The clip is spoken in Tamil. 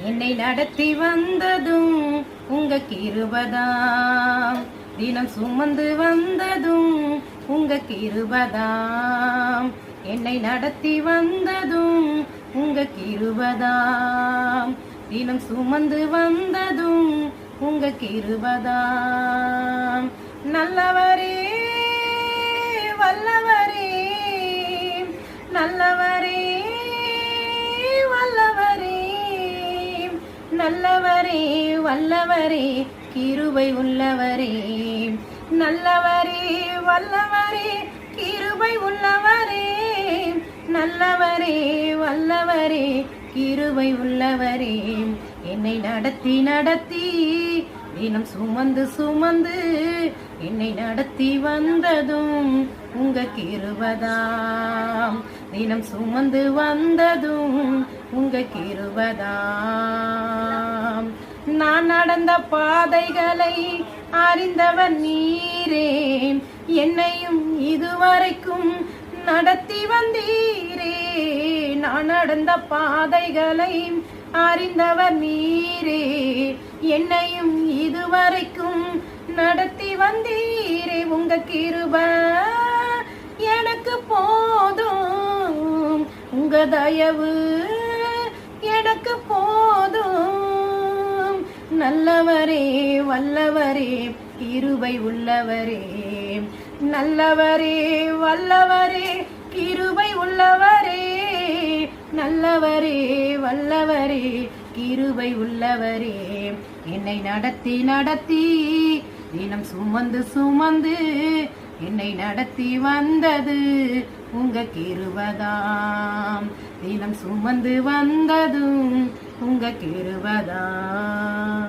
என்னை நடத்தி வந்ததும் உங்க கிருபதாம். தினம் சுமந்து வந்ததும் உங்க கிருபதாம். என்னை நடத்தி வந்ததும் உங்க கிருபதாம். தினம் சுமந்து வந்ததும் உங்க கிருபதாம். நல்லவரே வல்லவரே, நல்லவரே வல்லவரே, நல்லவரே வல்லவரே கிருபை உள்ளவரே. நல்லவரே வல்லவரே கிருபை உள்ளவரே. நல்லவரே வல்லவரே கிருபை உள்ளவரே. என்னை நடத்தி நடத்தி தினம் சுமந்து சுமந்து என்னை நடத்தி வந்ததும் உங்க கிருபதாம். தினம் சுமந்து வந்ததும் உங்க கிருபதாம். நான் நடந்த பாதைகளை அறிந்தவர் நீரே, என்னையும் இதுவரைக்கும் நடத்தி வந்தீரே. நான் நடந்த பாதைகளை அறிந்தவர் நீரே, என்னையும் இதுவரைக்கும் நடத்தி வந்தீரே. உங்க கிருபை எனக்கு போதும், உங்க தயவு எனக்கு போதும். நல்லவரே வல்லவரே கிருபை உள்ளவரே. நல்லவரே வல்லவரே கிருபை உள்ளவரே. நல்லவரே வல்லவரே கிருபை உள்ளவரே. என்னை நடத்தி நடத்தி தினம் சுமந்து சுமந்து என்னை நடத்தி வந்தது உங்க கிருபதாம். தினம் சுமந்து வந்ததும் உங்க கிருபதாம்.